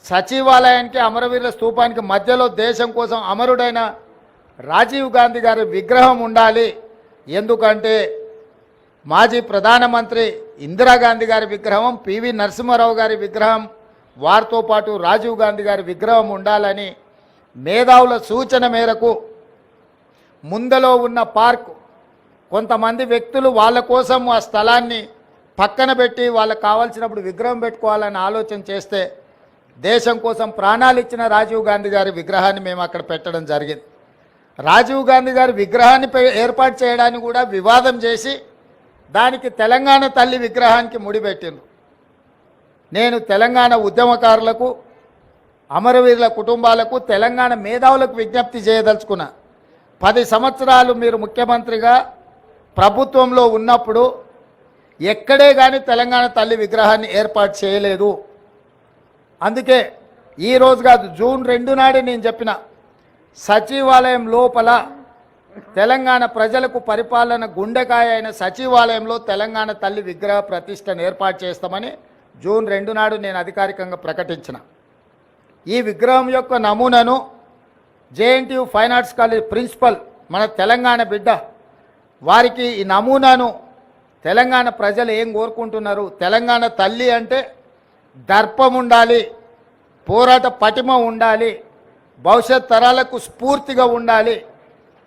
సచివాలయానికి అమరవీరుల స్తూపానికి మధ్యలో దేశం కోసం అమరుడైన రాజీవ్ గాంధీ గారి విగ్రహం ఉండాలి. ఎందుకంటే మాజీ ప్రధానమంత్రి ఇందిరాగాంధీ గారి విగ్రహం, పివి నరసింహారావు గారి విగ్రహం, వారితో పాటు రాజీవ్ గాంధీ గారి విగ్రహం ఉండాలని మేధావుల సూచన మేరకు ముందలో ఉన్న పార్క్ కొంతమంది వ్యక్తులు వాళ్ళ కోసం ఆ స్థలాన్ని పక్కన పెట్టి వాళ్ళకు కావాల్సినప్పుడు విగ్రహం పెట్టుకోవాలని ఆలోచన చేస్తే దేశం కోసం ప్రాణాలు ఇచ్చిన రాజీవ్ గాంధీ గారి విగ్రహాన్ని మేము అక్కడ పెట్టడం జరిగింది. రాజీవ్ గాంధీ గారి విగ్రహాన్ని ఏర్పాటు చేయడానికి కూడా వివాదం చేసి దానికి తెలంగాణ తల్లి విగ్రహానికి ముడిపెట్టిండ్రు. నేను తెలంగాణ ఉద్యమకారులకు, అమరవీరుల కుటుంబాలకు, తెలంగాణ మేధావులకు విజ్ఞప్తి చేయదలుచుకున్నా. 10 సంవత్సరాలు మీరు ముఖ్యమంత్రిగా ప్రభుత్వంలో ఉన్నప్పుడు ఎక్కడే కానీ తెలంగాణ తల్లి విగ్రహాన్ని ఏర్పాటు చేయలేదు. అందుకే ఈరోజు కాదు, జూన్ 2 నాడే నేను చెప్పిన సచివాలయం లోపల తెలంగాణ ప్రజలకు పరిపాలన గుండెకాయ అయిన సచివాలయంలో తెలంగాణ తల్లి విగ్రహ ప్రతిష్టను ఏర్పాటు చేస్తామని జూన్ 2 నాడు నేను అధికారికంగా ప్రకటించిన. ఈ విగ్రహం యొక్క నమూనాను JNTU fine arts college principal, మన తెలంగాణ బిడ్డ, వారికి ఈ నమూనాను తెలంగాణ ప్రజలు ఏం కోరుకుంటున్నారు, తెలంగాణ తల్లి అంటే దర్పం ఉండాలి, పోరాట పటిమ ఉండాలి, భవిష్యత్ తరాలకు స్ఫూర్తిగా ఉండాలి.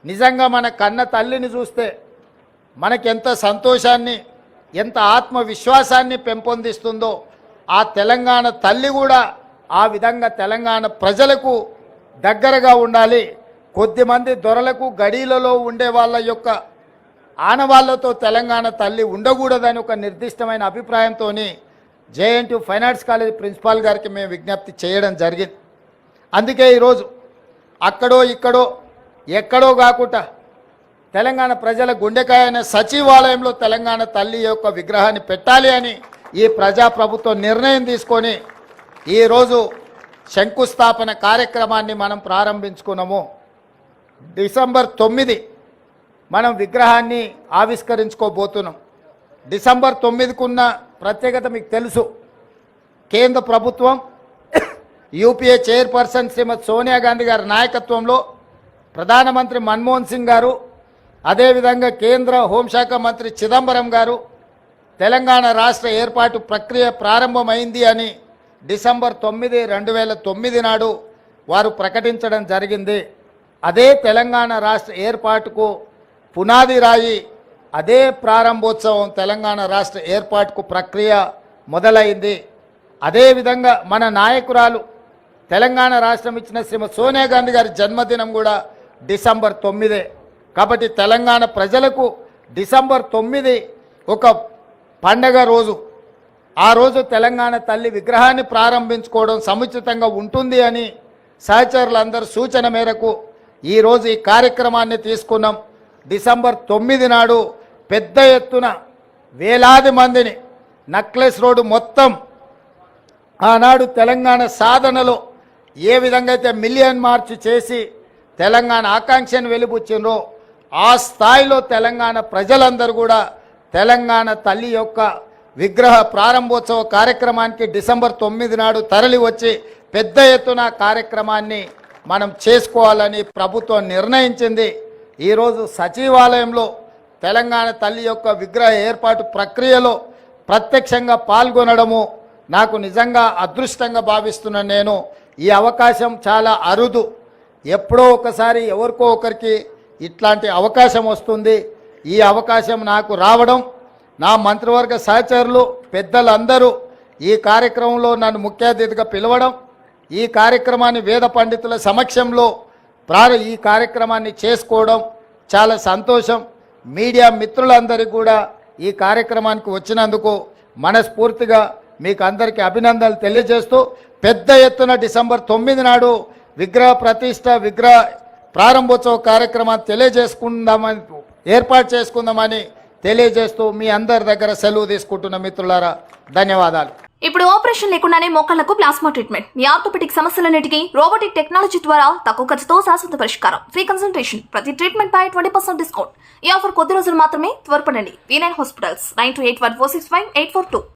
నిజంగా మన కన్న తల్లిని చూస్తే మనకెంత సంతోషాన్ని, ఎంత ఆత్మవిశ్వాసాన్ని పెంపొందిస్తుందో ఆ తెలంగాణ తల్లి కూడా ఆ విధంగా తెలంగాణ ప్రజలకు దగ్గరగా ఉండాలి. కొద్దిమంది దొరలకు గడీలలో ఉండే వాళ్ళ యొక్క ఆనవాళ్లతో తెలంగాణ తల్లి ఉండకూడదని ఒక నిర్దిష్టమైన అభిప్రాయంతో JNTU fine arts college principal గారికి మేము విజ్ఞప్తి చేయడం జరిగింది. అందుకే ఈరోజు అక్కడో ఇక్కడో ఎక్కడో కాకుండా తెలంగాణ ప్రజల గుండెకాయ అయిన సచివాలయంలో తెలంగాణ తల్లి యొక్క విగ్రహాన్ని పెట్టాలి అని ఈ ప్రజాప్రభుత్వం నిర్ణయం తీసుకొని ఈరోజు శంకుస్థాపన కార్యక్రమాన్ని మనం ప్రారంభించుకున్నాము. డిసెంబర్ 9 మనం విగ్రహాన్ని ఆవిష్కరించుకోబోతున్నాం. డిసెంబర్ 9కున్న ప్రత్యేకత మీకు తెలుసు. కేంద్ర ప్రభుత్వం యూపీఏ చైర్పర్సన్ శ్రీమతి సోనియా గాంధీ గారి నాయకత్వంలో ప్రధానమంత్రి మన్మోహన్ సింగ్ గారు, అదేవిధంగా కేంద్ర హోంశాఖ మంత్రి చిదంబరం గారు తెలంగాణ రాష్ట్ర ఏర్పాటు ప్రక్రియ ప్రారంభమైంది అని డిసెంబర్ 9, 2009 నాడు వారు ప్రకటించడం జరిగింది. అదే తెలంగాణ రాష్ట్ర ఏర్పాటుకు పునాది రాయి, అదే ప్రారంభోత్సవం తెలంగాణ రాష్ట్ర ఏర్పాటుకు ప్రక్రియ మొదలైంది. అదేవిధంగా మన నాయకురాలు తెలంగాణ రాష్ట్రం ఇచ్చిన శ్రీమతి సోనియా గాంధీ గారి జన్మదినం కూడా డిసెంబర్ 9. కాబట్టి తెలంగాణ ప్రజలకు డిసెంబర్ 9 ఒక పండగ రోజు. ఆ రోజు తెలంగాణ తల్లి విగ్రహాన్ని ప్రారంభించుకోవడం సముచితంగా ఉంటుంది అని సహచరులందరూ సూచన మేరకు ఈరోజు ఈ కార్యక్రమాన్ని తీసుకున్నాం. డిసెంబర్ 9 నాడు పెద్ద ఎత్తున వేలాది మందిని నక్లెస్ రోడ్డు మొత్తం ఆనాడు తెలంగాణ సాధనలో ఏ విధంగా అయితే మిలియన్ మార్చ్ చేసి తెలంగాణ ఆకాంక్షను వెలిబుచ్చినో ఆ స్థాయిలో తెలంగాణ ప్రజలందరూ కూడా తెలంగాణ తల్లి యొక్క విగ్రహ ప్రారంభోత్సవ కార్యక్రమానికి డిసెంబర్ 9 నాడు తరలి వచ్చి పెద్ద ఎత్తున కార్యక్రమాన్ని మనం చేసుకోవాలని ప్రభుత్వం నిర్ణయించింది. ఈరోజు సచివాలయంలో తెలంగాణ తల్లి యొక్క విగ్రహ ఏర్పాటు ప్రక్రియలో ప్రత్యక్షంగా పాల్గొనడము నాకు నిజంగా అదృష్టంగా భావిస్తున్నాను. నేను ఈ అవకాశం చాలా అరుదు, ఎప్పుడో ఒకసారి ఎవరికో ఒకరికి ఇట్లాంటి అవకాశం వస్తుంది. ఈ అవకాశం నాకు రావడం, నా మంత్రివర్గ సహచరులు పెద్దలందరూ ఈ కార్యక్రమంలో నన్ను ముఖ్య అతిథిగా పిలవడం, ఈ కార్యక్రమాన్ని వేద పండితుల సమక్షంలో ఈ కార్యక్రమాన్ని చేసుకోవడం చాలా సంతోషం. మీడియా మిత్రులందరికీ కూడా ఈ కార్యక్రమానికి వచ్చినందుకు మనస్ఫూర్తిగా మీకు అందరికీ అభినందనలు తెలియజేస్తూ పెద్ద ఎత్తున డిసెంబర్ 9 నాడు విగ్రహ ప్రతిష్ట, విగ్రహ ప్రారంభోత్సవ కార్యక్రమాన్ని ఏర్పాటు చేసుకుందామని తెలియజేస్తూ మీ అందరి దగ్గర సెలవు తీసుకుంటున్న మిత్రులారా, ధన్యవాదాలు. ఇప్పుడు ఆపరేషన్ లేకుండానే మోకాళ్లకు ప్లాస్మా ట్రీట్మెంట్, మీ ఆర్థోపెటిక్ సమస్యలన్నిటికీ రోబోటిక్ టెక్నాలజీ ద్వారా తక్కువ ఖర్చుతో శాశ్వత పరిష్కారం, ఫ్రీ కన్సల్టేషన్, ప్రతి ట్రీట్మెంట్ పై 20% డిస్కౌంట్. ఈ ఆఫర్ కొద్ది రోజులు మాత్రమే, త్వరపడండి. V9 hospitals 9281465842.